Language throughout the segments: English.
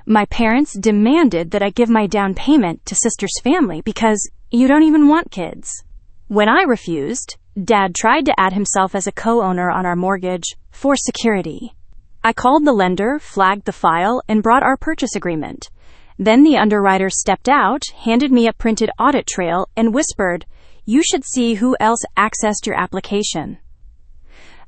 My parents demanded that I give my down payment to sister's family because you don't even want kids. When I refused, Dad tried to add himself as a co-owner on our mortgage for security. I called the lender, flagged the file, and brought our purchase agreement. Then the underwriter stepped out, handed me a printed audit trail, and whispered, "You should see who else accessed your application."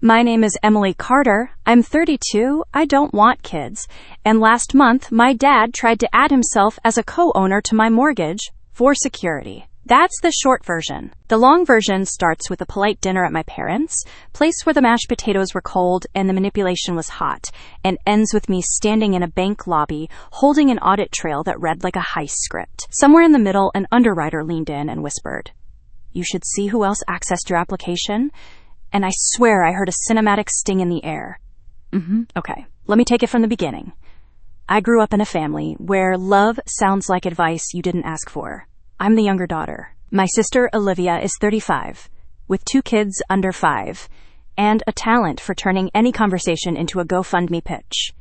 My name is Emily Carter. I'm 32. I don't want kids. And last month, my dad tried to add himself as a co-owner to my mortgage for security. That's the short version. The long version starts with a polite dinner at my parents', place where the mashed potatoes were cold and the manipulation was hot, and ends with me standing in a bank lobby holding an audit trail that read like a heist script. Somewhere in the middle, an underwriter leaned in and whispered, "You should see who else accessed your application." And I swear I heard a cinematic sting in the air. Okay, let me take it from the beginning. I grew up in a family where love sounds like advice you didn't ask for. I'm the younger daughter. My sister, Olivia, is 35, with 2 kids under 5, and a talent for turning any conversation into a GoFundMe pitch.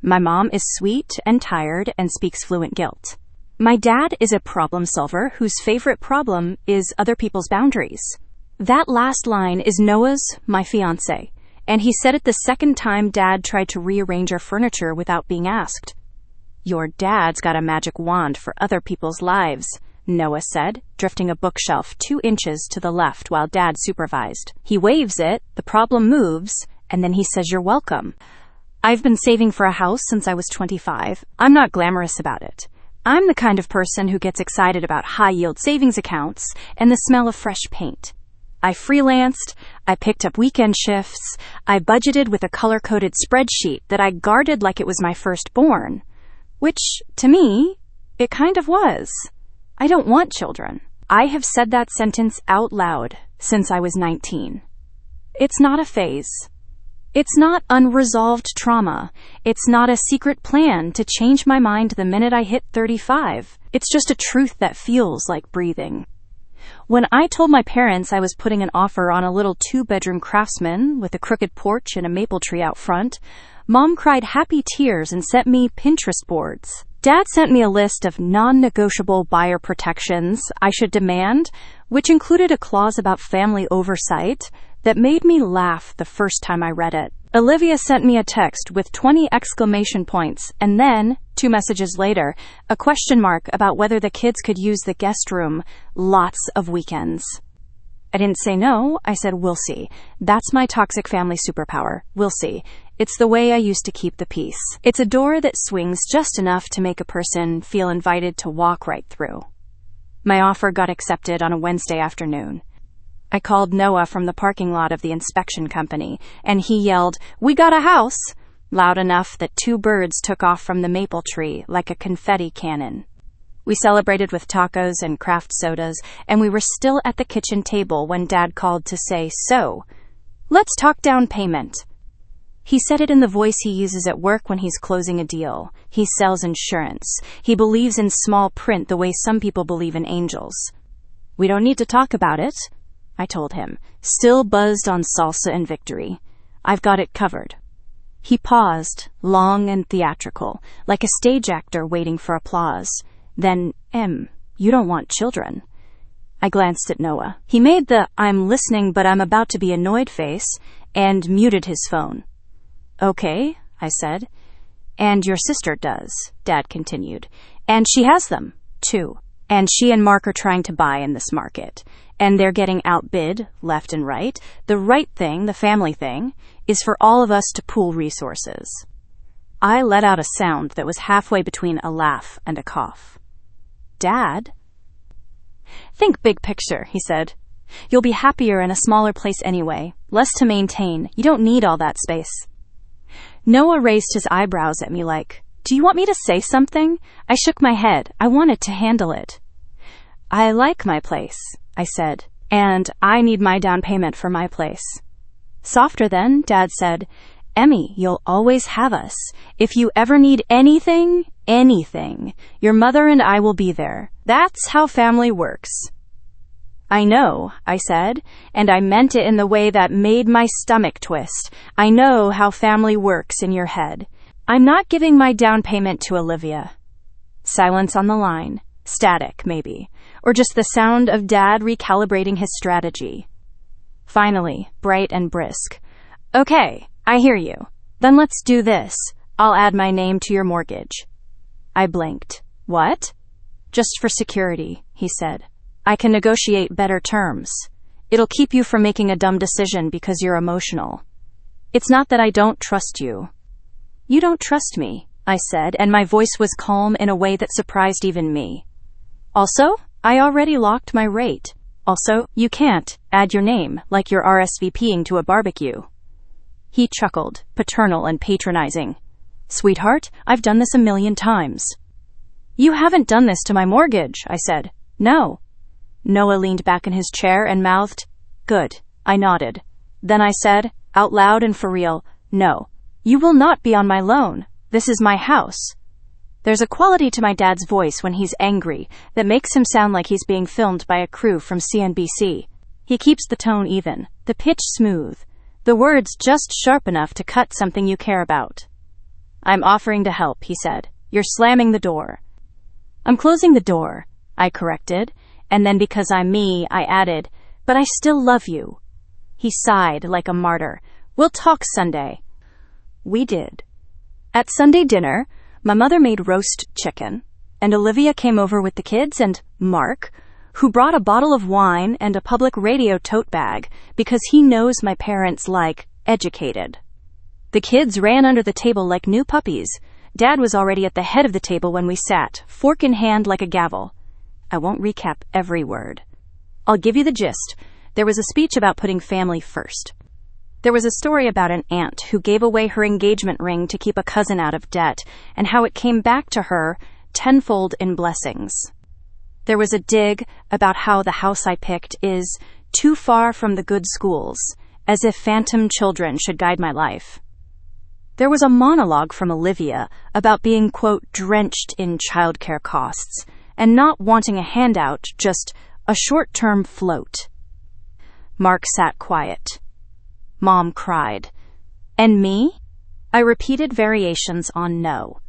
My mom is sweet and tired and speaks fluent guilt. My dad is a problem solver whose favorite problem is other people's boundaries. That last line is Noah's, my fiancé, and he said it the second time Dad tried to rearrange our furniture without being asked. "Your dad's got a magic wand for other people's lives," Noah said, drifting a bookshelf 2 inches to the left while Dad supervised. "He waves it, the problem moves, and then he says you're welcome." I've been saving for a house since I was 25. I'm not glamorous about it. I'm the kind of person who gets excited about high-yield savings accounts and the smell of fresh paint. I freelanced, I picked up weekend shifts, I budgeted with a color-coded spreadsheet that I guarded like it was my firstborn. Which, to me, it kind of was. I don't want children. I have said that sentence out loud since I was 19. It's not a phase. It's not unresolved trauma. It's not a secret plan to change my mind the minute I hit 35. It's just a truth that feels like breathing. When I told my parents I was putting an offer on a little 2-bedroom craftsman with a crooked porch and a maple tree out front, Mom cried happy tears and sent me Pinterest boards. Dad sent me a list of non-negotiable buyer protections I should demand, which included a clause about family oversight that made me laugh the first time I read it. Olivia sent me a text with 20 exclamation points, and then, 2 messages later, a question mark about whether the kids could use the guest room lots of weekends. I didn't say no, I said we'll see. That's my toxic family superpower, we'll see. It's the way I used to keep the peace. It's a door that swings just enough to make a person feel invited to walk right through. My offer got accepted on a Wednesday afternoon. I called Noah from the parking lot of the inspection company, and he yelled, "We got a house!" loud enough that 2 birds took off from the maple tree like a confetti cannon. We celebrated with tacos and craft sodas, and we were still at the kitchen table when Dad called to say, "So, let's talk down payment." He said it in the voice he uses at work when he's closing a deal. He sells insurance. He believes in small print the way some people believe in angels. "We don't need to talk about it," I told him, still buzzed on salsa and victory. "I've got it covered." He paused, long and theatrical, like a stage actor waiting for applause. Then, you don't want children." I glanced at Noah. He made the "I'm listening but I'm about to be annoyed" face and muted his phone. "Okay," I said. "And your sister does," Dad continued. "And she has them, too. And she and Mark are trying to buy in this market. And they're getting outbid, left and right. The right thing, the family thing, is for all of us to pool resources." I let out a sound that was halfway between a laugh and a cough. "Dad?" "Think big picture," he said. "You'll be happier in a smaller place anyway. Less to maintain. You don't need all that space." Noah raised his eyebrows at me like, "Do you want me to say something?" I shook my head. I wanted to handle it. "I like my place," I said, "and I need my down payment for my place." "Softer then," Dad said. "Emmy, you'll always have us. If you ever need anything, your mother and I will be there. That's how family works." "I know," I said, and I meant it in the way that made my stomach twist. "I know how family works in your head. I'm not giving my down payment to Olivia. Silence on the line. Static, maybe. Or just the sound of Dad recalibrating his strategy. Finally, bright and brisk. Okay, I hear you. Then let's do this. I'll add my name to your mortgage. I blinked. What? Just for security, he said. I can negotiate better terms. It'll keep you from making a dumb decision because you're emotional. It's not that I don't trust you. You don't trust me, I said, and my voice was calm in a way that surprised even me. Also, I already locked my rate. Also, you can't add your name like you're RSVPing to a barbecue. He chuckled, paternal and patronizing. Sweetheart, I've done this 1,000,000 times. You haven't done this to my mortgage, I said. No. Noah leaned back in his chair and mouthed, Good. I nodded. Then I said, out loud and for real, No. You will not be on my loan. This is my house. There's a quality to my dad's voice when he's angry that makes him sound like he's being filmed by a crew from CNBC. He keeps the tone even, the pitch smooth, the words just sharp enough to cut something you care about. I'm offering to help, he said. You're slamming the door. I'm closing the door, I corrected, and then because I'm me, I added, but I still love you. He sighed like a martyr. We'll talk Sunday. We did. At Sunday dinner, my mother made roast chicken, and Olivia came over with the kids and Mark, who brought a bottle of wine and a public radio tote bag because he knows my parents like educated. The kids ran under the table like new puppies. Dad was already at the head of the table when we sat, fork in hand like a gavel. I won't recap every word. I'll give you the gist. There was a speech about putting family first. There was a story about an aunt who gave away her engagement ring to keep a cousin out of debt, and how it came back to her tenfold in blessings. There was a dig about how the house I picked is too far from the good schools, as if phantom children should guide my life. There was a monologue from Olivia about being, quote, drenched in childcare costs, and not wanting a handout, just a short-term float. Mark sat quiet. Mom cried. And me? I repeated variations on no.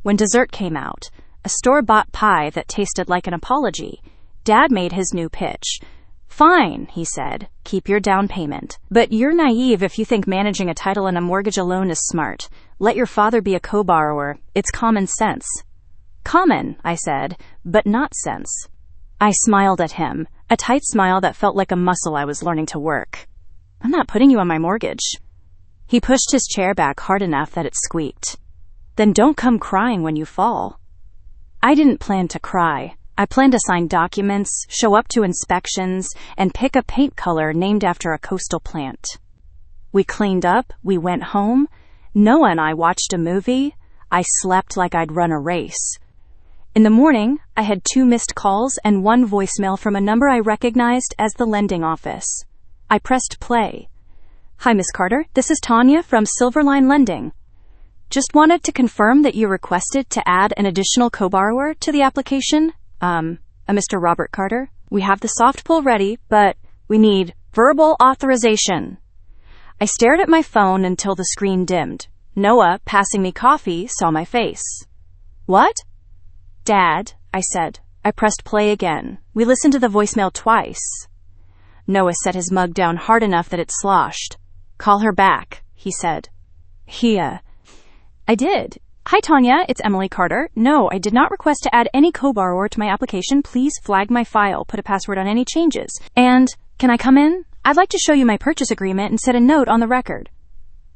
When dessert came out, a store-bought pie that tasted like an apology, Dad made his new pitch. Fine, he said, keep your down payment. But you're naive if you think managing a title and a mortgage alone is smart. Let your father be a co-borrower. It's common sense. Common, I said, but not sense. I smiled at him, a tight smile that felt like a muscle I was learning to work. I'm not putting you on my mortgage. He pushed his chair back hard enough that it squeaked. Then don't come crying when you fall. I didn't plan to cry. I planned to sign documents, show up to inspections, and pick a paint color named after a coastal plant. We cleaned up, we went home. Noah and I watched a movie. I slept like I'd run a race. In the morning, I had 2 missed calls and 1 voicemail from a number I recognized as the lending office. I pressed play. Hi, Miss Carter. This is Tanya from Silverline Lending. Just wanted to confirm that you requested to add an additional co-borrower to the application. A Mr. Robert Carter. We have the soft pull ready, but we need verbal authorization. I stared at my phone until the screen dimmed. Noah, passing me coffee, saw my face. What? Dad, I said. I pressed play again. We listened to the voicemail twice. Noah set his mug down hard enough that it sloshed. Call her back, he said. I did. Hi, Tanya, it's Emily Carter. No, I did not request to add any co-borrower to my application. Please flag my file, put a password on any changes. And, can I come in? I'd like to show you my purchase agreement and set a note on the record.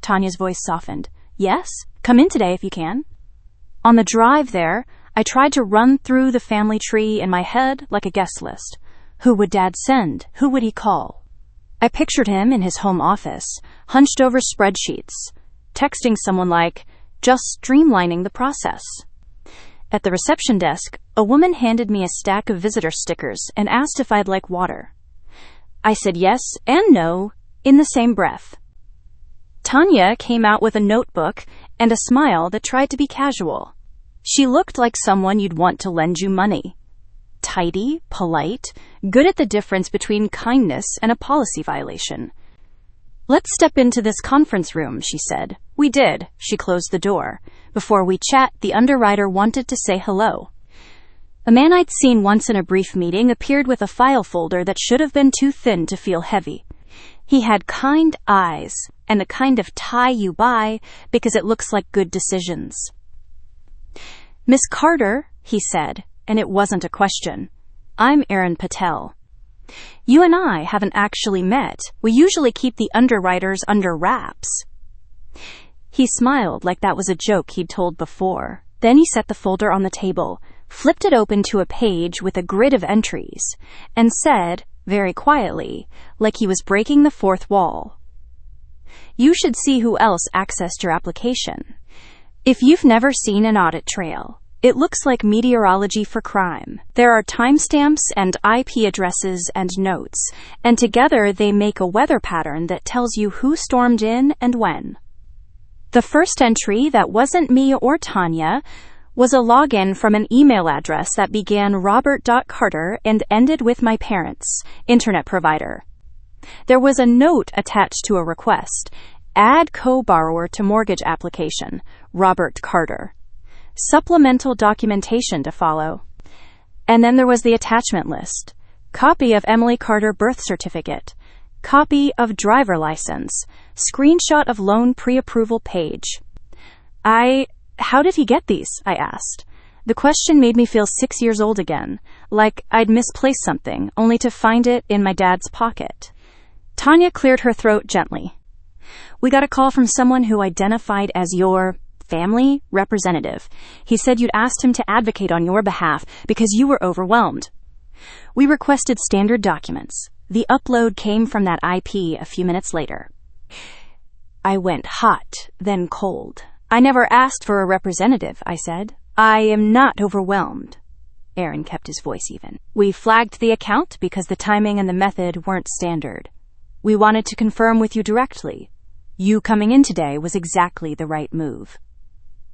Tanya's voice softened. Yes, come in today if you can. On the drive there, I tried to run through the family tree in my head like a guest list. Who would Dad send? Who would he call? I pictured him in his home office, hunched over spreadsheets, texting someone like, just streamlining the process. At the reception desk, a woman handed me a stack of visitor stickers and asked if I'd like water. I said yes and no in the same breath. Tanya came out with a notebook and a smile that tried to be casual. She looked like someone you'd want to lend you money. Tidy, polite, good at the difference between kindness and a policy violation. "Let's step into this conference room," she said. We did. She closed the door. Before we chat, the underwriter wanted to say hello. A man I'd seen once in a brief meeting appeared with a file folder that should have been too thin to feel heavy. He had kind eyes, and the kind of tie you buy because it looks like good decisions. "Miss Carter," he said, and it wasn't a question. "I'm Aaron Patel. You and I haven't actually met. We usually keep the underwriters under wraps." He smiled like that was a joke he'd told before. Then he set the folder on the table, flipped it open to a page with a grid of entries, and said, very quietly, like he was breaking the fourth wall, "You should see who else accessed your application. If you've never seen an audit trail, it looks like meteorology for crime. There are timestamps and IP addresses and notes, and together they make a weather pattern that tells you who stormed in and when." The first entry that wasn't me or Tanya was a login from an email address that began robert.carter and ended with my parents' internet provider. There was a note attached to a request: add co-borrower to mortgage application, Robert Carter. Supplemental documentation to follow. And then there was the attachment list: copy of Emily Carter birth certificate, copy of driver license, screenshot of loan pre-approval page. How did he get these? I asked. The question made me feel 6 years old again, like I'd misplaced something, only to find it in my dad's pocket. Tanya cleared her throat gently. "We got a call from someone who identified as your family representative. He said you'd asked him to advocate on your behalf because you were overwhelmed. We requested standard documents. The upload came from that IP a few minutes later." I went hot, then cold. "I never asked for a representative," I said. "I am not overwhelmed." Aaron kept his voice even. "We flagged the account because the timing and the method weren't standard. We wanted to confirm with you directly. You coming in today was exactly the right move."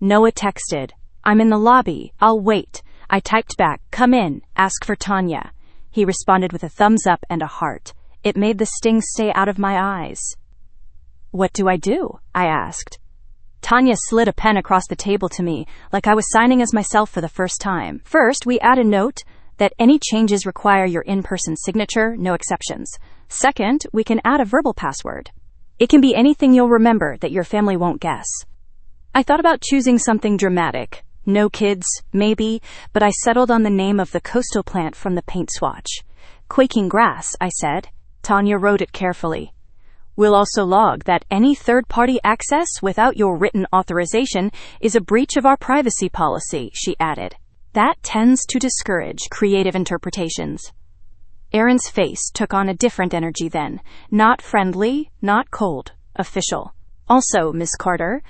Noah texted, "I'm in the lobby. I'll wait." I typed back, "Come in. Ask for Tanya." He responded with a thumbs up and a heart. It made the sting stay out of my eyes. "What do I do?" I asked. Tanya slid a pen across the table to me, like I was signing as myself for the first time. "First, we add a note that any changes require your in-person signature, no exceptions. Second, we can add a verbal password. It can be anything you'll remember that your family won't guess." I thought about choosing something dramatic. No kids, maybe, but I settled on the name of the coastal plant from the paint swatch. "Quaking grass," I said. Tanya wrote it carefully. "We'll also log that any third-party access without your written authorization is a breach of our privacy policy," she added. "That tends to discourage creative interpretations." Aaron's face took on a different energy then. Not friendly, not cold, official. "Also, Miss Carter,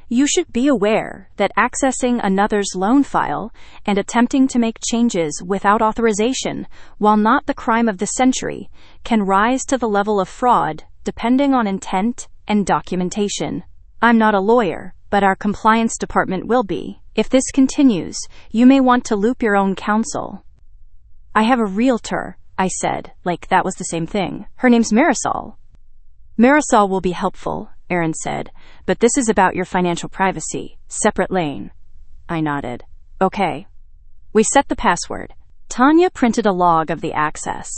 you should be aware that accessing another's loan file and attempting to make changes without authorization, while not the crime of the century, can rise to the level of fraud depending on intent and documentation. I'm not a lawyer, but our compliance department will be. If this continues, you may want to loop your own counsel." "I have a realtor," I said, like that was the same thing. "Her name's Marisol." "Marisol will be helpful," Aaron said, "but this is about your financial privacy. Separate lane." I nodded. "Okay." We set the password. Tanya printed a log of the access.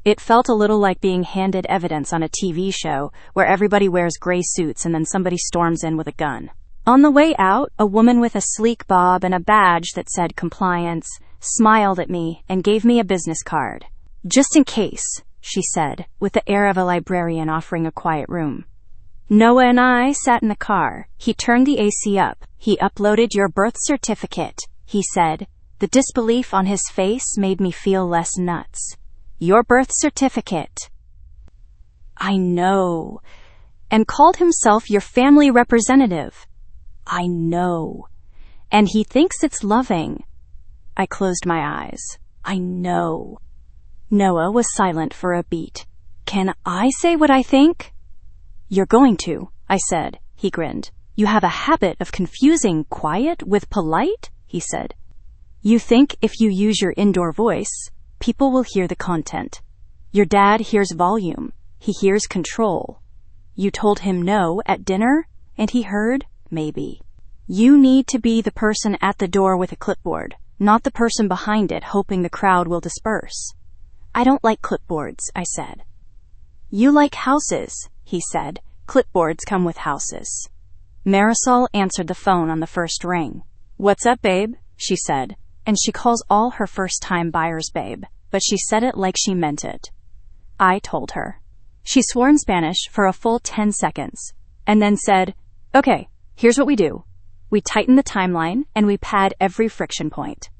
It felt a little like being handed evidence on a TV show where everybody wears gray suits and then somebody storms in with a gun. On the way out, a woman with a sleek bob and a badge that said compliance smiled at me and gave me a business card. "Just in case," she said, with the air of a librarian offering a quiet room. Noah and I sat in the car. He turned the AC up. "He uploaded your birth certificate," he said. The disbelief on his face made me feel less nuts. "Your birth certificate." "I know." "And called himself your family representative." "I know." "And he thinks it's loving." I closed my eyes. "I know." Noah was silent for a beat. "Can I say what I think?" "You're going to," I said. He grinned. "You have a habit of confusing quiet with polite," he said. "You think if you use your indoor voice, people will hear the content. Your dad hears volume. He hears control. You told him no at dinner, and he heard, maybe. You need to be the person at the door with a clipboard, not the person behind it hoping the crowd will disperse. I don't like clipboards, I said. You like houses, he said. Clipboards come with houses. Marisol answered the phone on the first ring. What's up, babe? She said, and she calls all her first-time buyers babe, but she said it like she meant it. I told her. She swore in Spanish for a full 10 seconds, and then said, okay, here's what we do. We tighten the timeline, and we pad every friction point.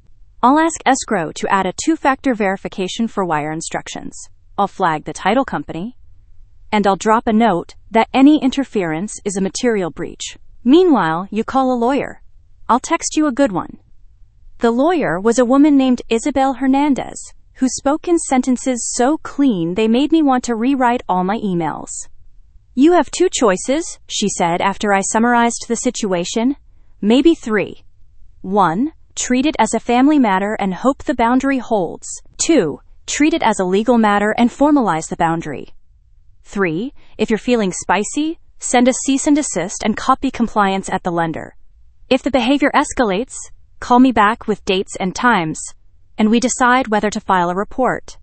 I'll ask escrow to add a 2-factor verification for wire instructions. I'll flag the title company, and I'll drop a note that any interference is a material breach. Meanwhile, you call a lawyer. I'll text you a good one. The lawyer was a woman named Isabel Hernandez, who spoke in sentences so clean they made me want to rewrite all my emails. You have 2 choices, she said after I summarized the situation. Maybe 3. 1. Treat it as a family matter and hope the boundary holds. 2. Treat it as a legal matter and formalize the boundary. 3. If you're feeling spicy, send a cease and desist and copy compliance at the lender. If the behavior escalates, call me back with dates and times, and we decide whether to file a report.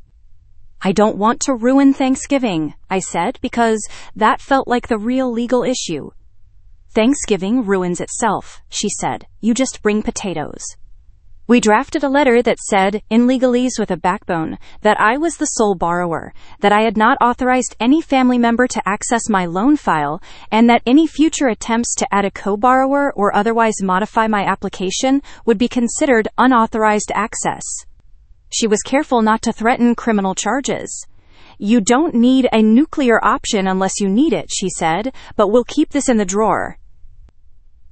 I don't want to ruin Thanksgiving, I said, because that felt like the real legal issue. Thanksgiving ruins itself, she said. You just bring potatoes. We drafted a letter that said, in legalese with a backbone, that I was the sole borrower, that I had not authorized any family member to access my loan file, and that any future attempts to add a co-borrower or otherwise modify my application would be considered unauthorized access. She was careful not to threaten criminal charges. You don't need a nuclear option unless you need it, she said, but we'll keep this in the drawer.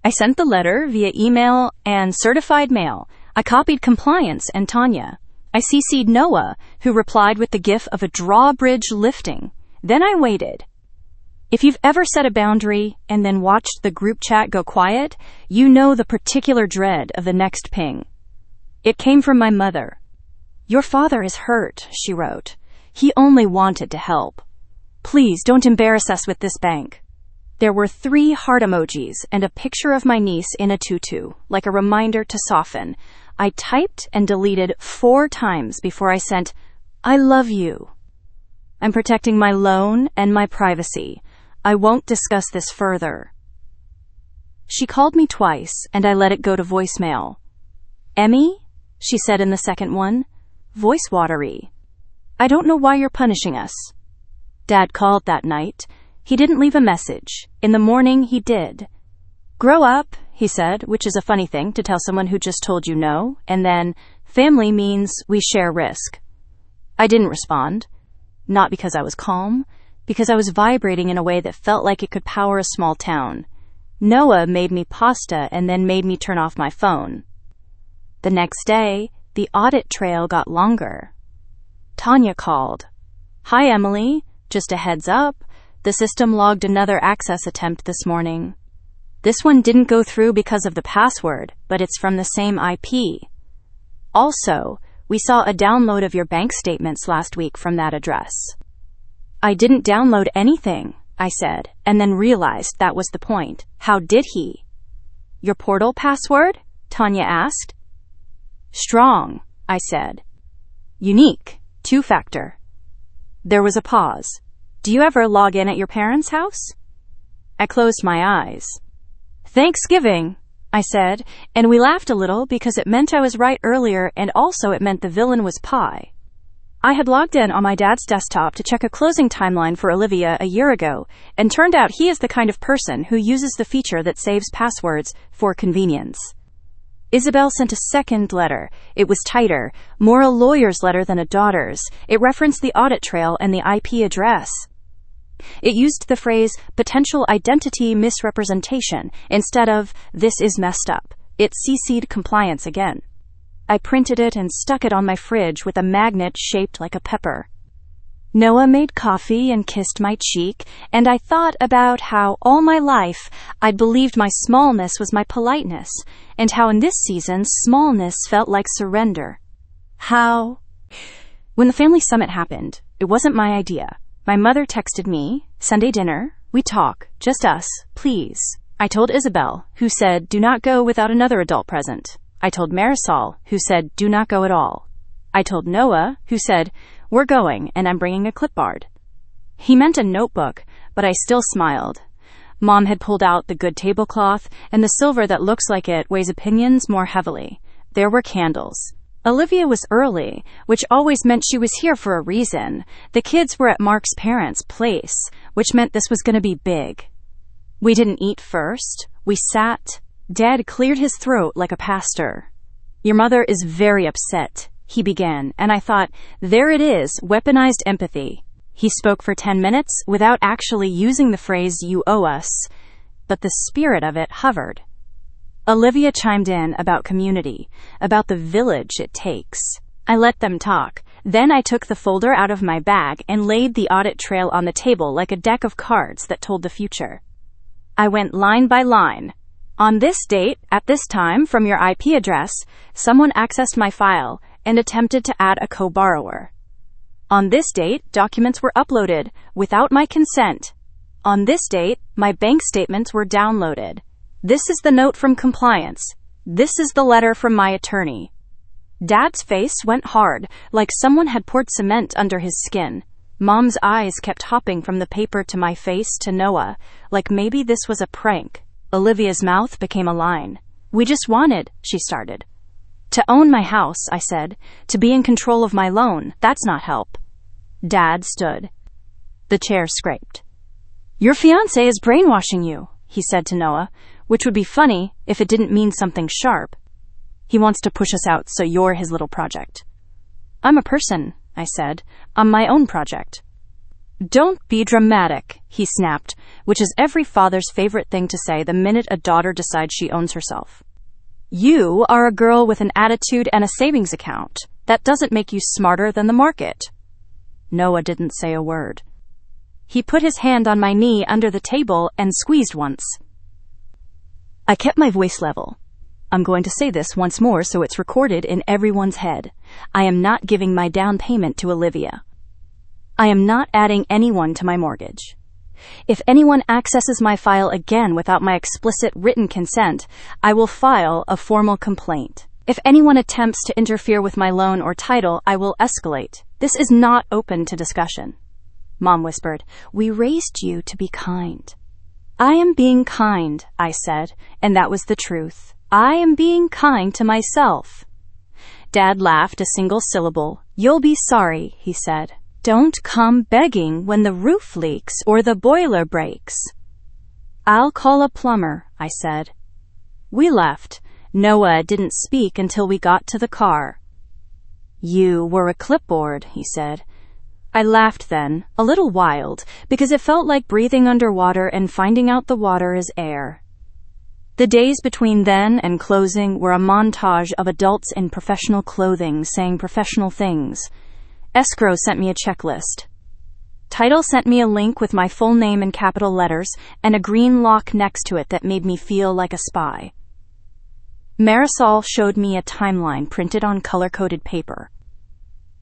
I sent the letter via email and certified mail. I copied compliance and Tanya. I CC'd Noah, who replied with the gif of a drawbridge lifting. Then I waited. If you've ever set a boundary and then watched the group chat go quiet, you know the particular dread of the next ping. It came from my mother. Your father is hurt, she wrote. He only wanted to help. Please don't embarrass us with this bank. There were 3 heart emojis and a picture of my niece in a tutu, like a reminder to soften. I typed and deleted 4 times before I sent, I love you. I'm protecting my loan and my privacy. I won't discuss this further. She called me twice, and I let it go to voicemail. Emmy? She said in the second one. Voice watery. I don't know why you're punishing us. Dad called that night. He didn't leave a message. In the morning, he did. Grow up, he said, which is a funny thing to tell someone who just told you no, and then, family means we share risk. I didn't respond. Not because I was calm, because I was vibrating in a way that felt like it could power a small town. Noah made me pasta and then made me turn off my phone. The next day, the audit trail got longer. Tanya called. Hi, Emily. Just a heads up. The system logged another access attempt this morning. This one didn't go through because of the password, but it's from the same IP. Also, we saw a download of your bank statements last week from that address. I didn't download anything, I said, and then realized that was the point. How did he? Your portal password? Tanya asked. Strong, I said. Unique, 2-factor. There was a pause. Do you ever log in at your parents' house? I closed my eyes. Thanksgiving, I said, and we laughed a little because it meant I was right earlier and also it meant the villain was Pi. I had logged in on my dad's desktop to check a closing timeline for Olivia a year ago, and turned out he is the kind of person who uses the feature that saves passwords for convenience. Isabel sent a second letter. It was tighter, more a lawyer's letter than a daughter's. It referenced the audit trail and the IP address. It used the phrase, potential identity misrepresentation, instead of, this is messed up. It CC'd compliance again. I printed it and stuck it on my fridge with a magnet shaped like a pepper. Noah made coffee and kissed my cheek, and I thought about how all my life I'd believed my smallness was my politeness, and how in this season smallness felt like surrender. When the family summit happened, it wasn't my idea. My mother texted me, Sunday dinner, We talk, just us, please. I told Isabel, who said, do not go without another adult present. I told Marisol, who said, do not go at all. I told Noah, who said, we're going, and I'm bringing a clipboard. He meant a notebook, but I still smiled. Mom had pulled out the good tablecloth, and the silver that looks like it weighs opinions more heavily. There were candles. Olivia was early, which always meant she was here for a reason. The kids were at Mark's parents' place, which meant this was going to be big. We didn't eat first. We sat. Dad cleared his throat like a pastor. Your mother is very upset, he began, and I thought, there it is, weaponized empathy. He spoke for 10 minutes without actually using the phrase, you owe us, but the spirit of it hovered. Olivia chimed in about community, about the village it takes. I let them talk. Then I took the folder out of my bag and laid the audit trail on the table like a deck of cards that told the future. I went line by line. On this date, at this time, from your IP address, someone accessed my file and attempted to add a co-borrower. On this date, documents were uploaded without my consent. On this date, my bank statements were downloaded. This is the note from compliance. This is the letter from my attorney. Dad's face went hard, like someone had poured cement under his skin. Mom's eyes kept hopping from the paper to my face to Noah, like maybe this was a prank. Olivia's mouth became a line. We just wanted, she started. To own my house, I said. To be in control of my loan, that's not help. Dad stood. The chair scraped. Your fiancé is brainwashing you, he said to Noah, which would be funny if it didn't mean something sharp. He wants to push us out, so you're his little project. I'm a person, I said. I'm my own project. Don't be dramatic, he snapped, which is every father's favorite thing to say the minute a daughter decides she owns herself. You are a girl with an attitude and a savings account. That doesn't make you smarter than the market. Noah didn't say a word. He put his hand on my knee under the table and squeezed once. I kept my voice level. I'm going to say this once more so it's recorded in everyone's head. I am not giving my down payment to Olivia. I am not adding anyone to my mortgage. If anyone accesses my file again without my explicit written consent, I will file a formal complaint. If anyone attempts to interfere with my loan or title, I will escalate. This is not open to discussion. Mom whispered, we raised you to be kind. I am being kind, I said, and that was the truth. I am being kind to myself. Dad laughed a single syllable. You'll be sorry, he said. Don't come begging when the roof leaks or the boiler breaks. I'll call a plumber, I said. We left. Noah didn't speak until we got to the car. You were a clipboard, he said. I laughed then, a little wild, because it felt like breathing underwater and finding out the water is air. The days between then and closing were a montage of adults in professional clothing saying professional things. Escrow sent me a checklist. Title sent me a link with my full name in capital letters and a green lock next to it that made me feel like a spy. Marisol showed me a timeline printed on color-coded paper.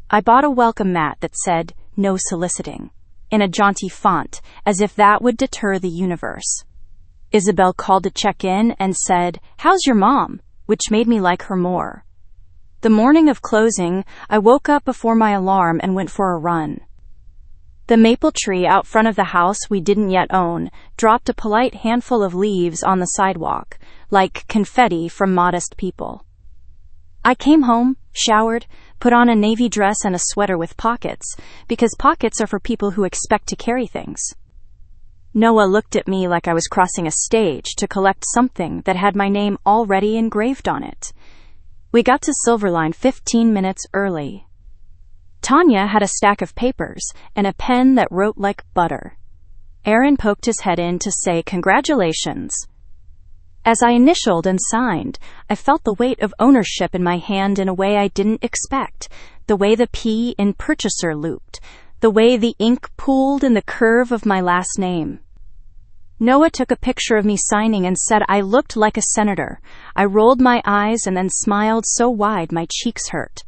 I bought a welcome mat that said, no soliciting, in a jaunty font, as if that would deter the universe. Isabel called to check in and said, how's your mom? Which made me like her more. The morning of closing, I woke up before my alarm and went for a run. The maple tree out front of the house we didn't yet own dropped a polite handful of leaves on the sidewalk, like confetti from modest people. I came home, showered, put on a navy dress and a sweater with pockets, because pockets are for people who expect to carry things. Noah looked at me like I was crossing a stage to collect something that had my name already engraved on it. We got to Silverline 15 minutes early. Tanya had a stack of papers and a pen that wrote like butter. Aaron poked his head in to say congratulations. As I initialed and signed, I felt the weight of ownership in my hand in a way I didn't expect, the way the P in purchaser looped, the way the ink pooled in the curve of my last name. Noah took a picture of me signing and said I looked like a senator. I rolled my eyes and then smiled so wide my cheeks hurt.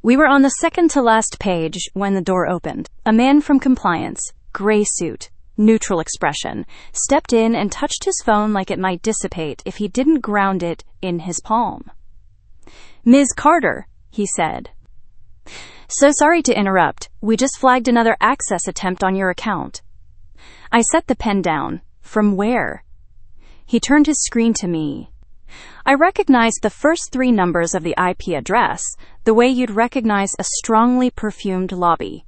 We were on the second to last page when the door opened. A man from compliance, gray suit, neutral expression, stepped in and touched his phone like it might dissipate if he didn't ground it in his palm. "Ms. Carter," he said. "So sorry to interrupt. We just flagged another access attempt on your account." I set the pen down. "From where?" He turned his screen to me. I recognized the first 3 numbers of the IP address, the way you'd recognize a strongly perfumed lobby.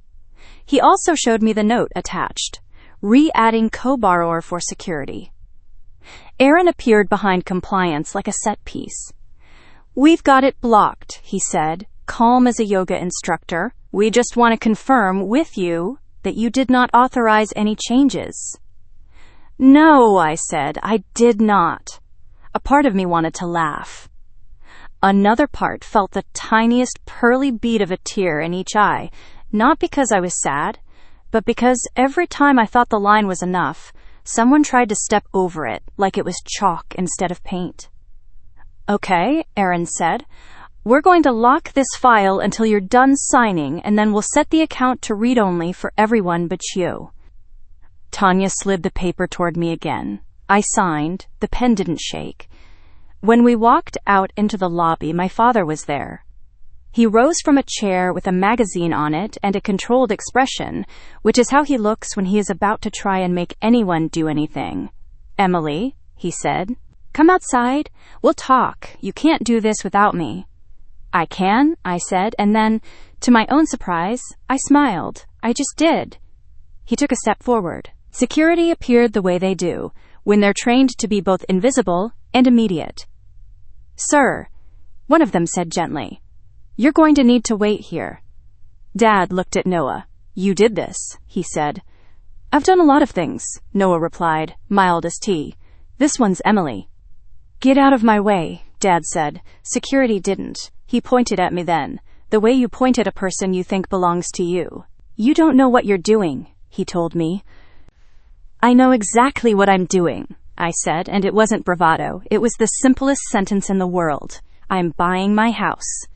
He also showed me the note attached, re-adding co-borrower for security. Aaron appeared behind compliance like a set piece. "We've got it blocked," he said, calm as a yoga instructor. "We just want to confirm with you that you did not authorize any changes." "No," I said, "I did not." A part of me wanted to laugh. Another part felt the tiniest pearly bead of a tear in each eye, not because I was sad, but because every time I thought the line was enough, someone tried to step over it like it was chalk instead of paint. "Okay," Aaron said. "We're going to lock this file until you're done signing, and then we'll set the account to read-only for everyone but you." Tanya slid the paper toward me again. I signed. The pen didn't shake. When we walked out into the lobby, my father was there. He rose from a chair with a magazine on it and a controlled expression, which is how he looks when he is about to try and make anyone do anything. "Emily," he said, "come outside. We'll talk. You can't do this without me." "I can," I said, and then, to my own surprise, I smiled. I just did. He took a step forward. Security appeared the way they do, when they're trained to be both invisible and immediate. "Sir," one of them said gently, "you're going to need to wait here." Dad looked at Noah. "You did this," he said. "I've done a lot of things," Noah replied, mild as tea. "This one's Emily." "Get out of my way," Dad said. Security didn't. He pointed at me then, the way you point at a person you think belongs to you. "You don't know what you're doing," he told me. "I know exactly what I'm doing," I said, and it wasn't bravado. It was the simplest sentence in the world. "I'm buying my house."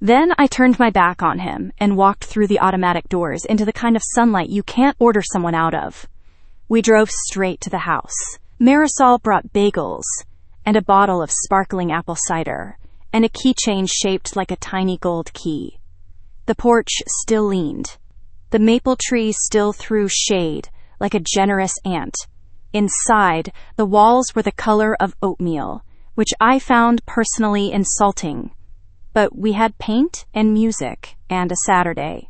Then I turned my back on him and walked through the automatic doors into the kind of sunlight you can't order someone out of. We drove straight to the house. Marisol brought bagels and a bottle of sparkling apple cider and a keychain shaped like a tiny gold key. The porch still leaned. The maple tree still threw shade like a generous aunt. Inside, the walls were the color of oatmeal, which I found personally insulting. But we had paint and music and a Saturday.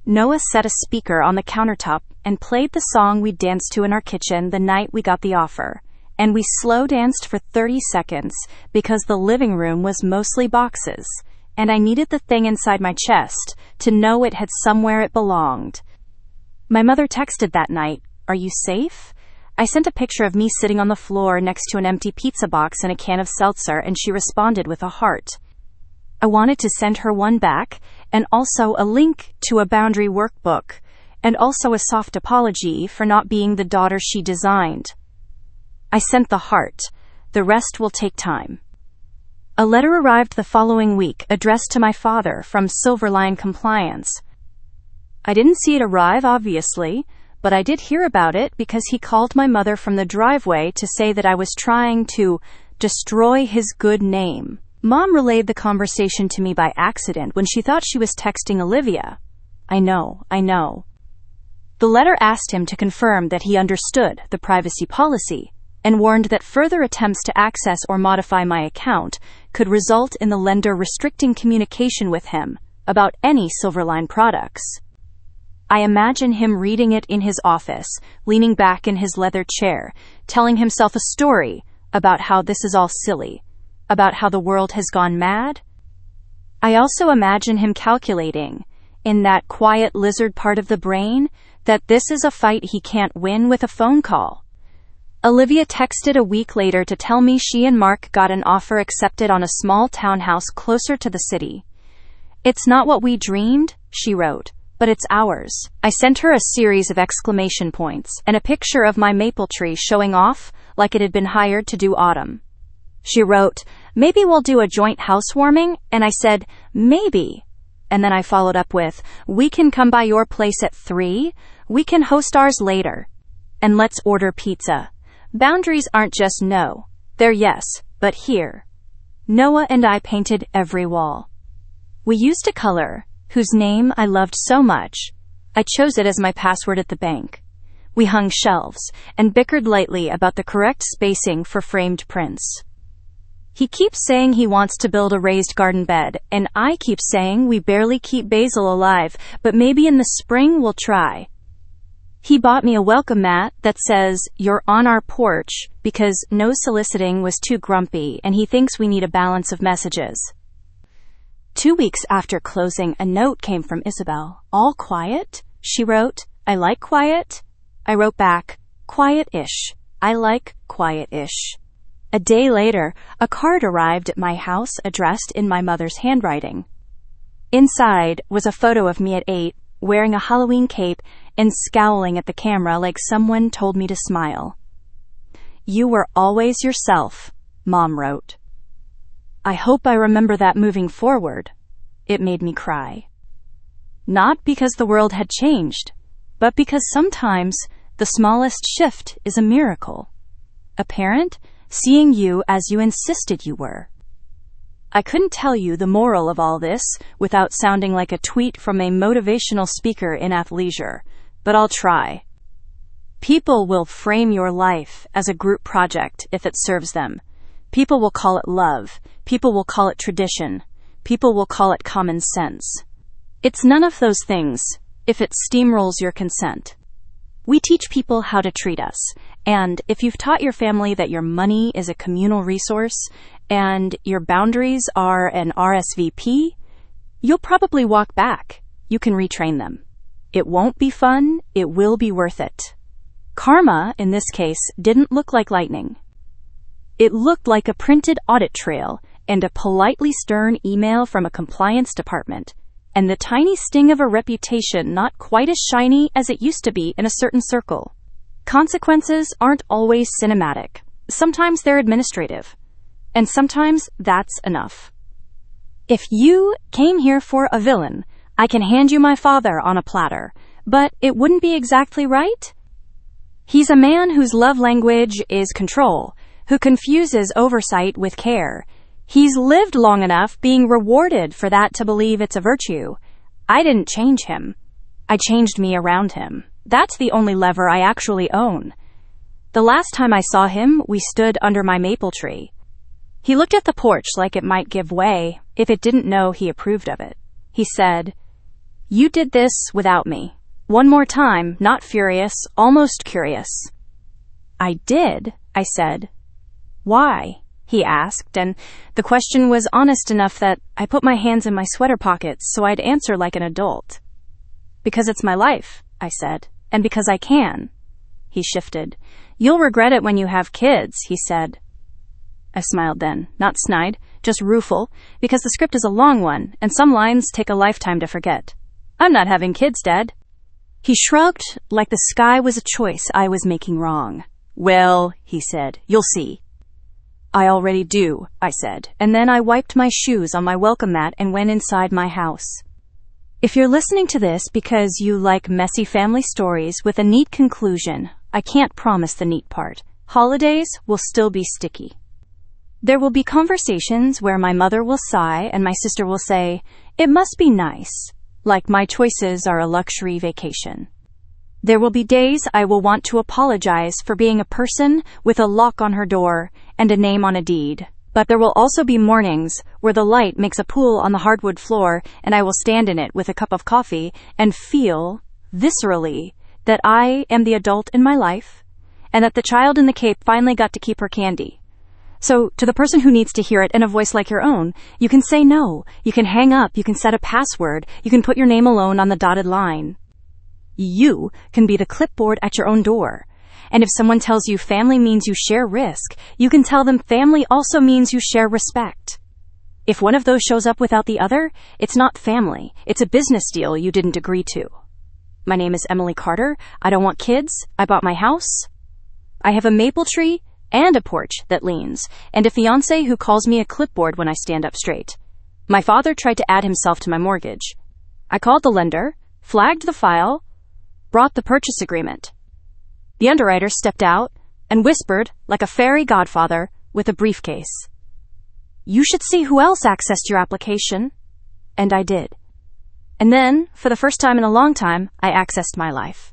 Noah set a speaker on the countertop and played the song we danced to in our kitchen the night we got the offer, and we slow danced for 30 seconds because the living room was mostly boxes, and I needed the thing inside my chest to know it had somewhere it belonged. My mother texted that night, "Are you safe?" I sent a picture of me sitting on the floor next to an empty pizza box and a can of seltzer, and she responded with a heart. I wanted to send her one back, and also a link to a boundary workbook, and also a soft apology for not being the daughter she designed. I sent the heart. The rest will take time. A letter arrived the following week, addressed to my father from Silverline Compliance. I didn't see it arrive, obviously, but I did hear about it because he called my mother from the driveway to say that I was trying to destroy his good name. Mom relayed the conversation to me by accident when she thought she was texting Olivia. I know. The letter asked him to confirm that he understood the privacy policy and warned that further attempts to access or modify my account could result in the lender restricting communication with him about any Silverline products. I imagine him reading it in his office, leaning back in his leather chair, telling himself a story about how this is all silly, about how the world has gone mad. I also imagine him calculating, in that quiet lizard part of the brain, that this is a fight he can't win with a phone call. Olivia texted a week later to tell me she and Mark got an offer accepted on a small townhouse closer to the city. "It's not what we dreamed," she wrote, "but it's ours." I sent her a series of exclamation points and a picture of my maple tree showing off like it had been hired to do autumn. She wrote, "Maybe we'll do a joint housewarming," and I said, "Maybe." And then I followed up with, "We can come by your place at 3. We can host ours later." and let's order pizza. Boundaries aren't just no, they're yes, but here. Noah and I painted every wall. We used a color whose name I loved so much, I chose it as my password at the bank. We hung shelves and bickered lightly about the correct spacing for framed prints. He keeps saying he wants to build a raised garden bed, and I keep saying we barely keep basil alive, but maybe in the spring we'll try. He bought me a welcome mat that says, "You're on our porch," because no soliciting was too grumpy, and he thinks we need a balance of messages. 2 weeks after closing, a note came from Isabel. "All quiet?" She wrote. "I like quiet." I wrote back, "Quiet-ish. I like quiet-ish." A day later, a card arrived at my house addressed in my mother's handwriting. Inside was a photo of me at 8, wearing a Halloween cape and scowling at the camera like someone told me to smile. "You were always yourself," Mom wrote. I hope I remember that moving forward. It made me cry. Not because the world had changed, but because sometimes the smallest shift is a miracle. A parent seeing you as you insisted you were. I couldn't tell you the moral of all this without sounding like a tweet from a motivational speaker in athleisure, but I'll try. People will frame your life as a group project if it serves them. People will call it love. People will call it tradition. People will call it common sense. It's none of those things if it steamrolls your consent. We teach people how to treat us, and if you've taught your family that your money is a communal resource and your boundaries are an RSVP, you'll probably walk back. You can retrain them. It won't be fun. It will be worth it. Karma, in this case, didn't look like lightning. It looked like a printed audit trail and a politely stern email from a compliance department, and the tiny sting of a reputation not quite as shiny as it used to be in a certain circle. Consequences aren't always cinematic. Sometimes they're administrative. And sometimes that's enough. If you came here for a villain, I can hand you my father on a platter, but it wouldn't be exactly right? He's a man whose love language is control, who confuses oversight with care. He's lived long enough being rewarded for that to believe it's a virtue. I didn't change him. I changed me around him. That's the only lever I actually own. The last time I saw him, we stood under my maple tree. He looked at the porch like it might give way if it didn't know he approved of it. He said, "You did this without me." One more time, not furious, almost curious. "I did," I said. "Why?" he asked, and the question was honest enough that I put my hands in my sweater pockets so I'd answer like an adult. "Because it's my life," I said, "and because I can." He shifted. "You'll regret it when you have kids," he said. I smiled then, not snide, just rueful, because the script is a long one, and some lines take a lifetime to forget. "I'm not having kids, Dad." He shrugged like the sky was a choice I was making wrong. "Well," he said, "you'll see." "I already do," I said, and then I wiped my shoes on my welcome mat and went inside my house. If you're listening to this because you like messy family stories with a neat conclusion, I can't promise the neat part. Holidays will still be sticky. There will be conversations where my mother will sigh and my sister will say, "It must be nice," like my choices are a luxury vacation. There will be days I will want to apologize for being a person with a lock on her door and a name on a deed. But there will also be mornings where the light makes a pool on the hardwood floor and I will stand in it with a cup of coffee and feel, viscerally, that I am the adult in my life and that the child in the cape finally got to keep her candy. So, to the person who needs to hear it in a voice like your own, you can say no, you can hang up, you can set a password, you can put your name alone on the dotted line. You can be the clipboard at your own door. And if someone tells you family means you share risk, you can tell them family also means you share respect. If one of those shows up without the other, it's not family. It's a business deal you didn't agree to. My name is Emily Carter. I don't want kids. I bought my house. I have a maple tree and a porch that leans, and a fiancé who calls me a clipboard when I stand up straight. My father tried to add himself to my mortgage. I called the lender, flagged the file, brought the purchase agreement. The underwriter stepped out and whispered, like a fairy godfather with a briefcase, "You should see who else accessed your application." And I did. And then, for the first time in a long time, I accessed my life.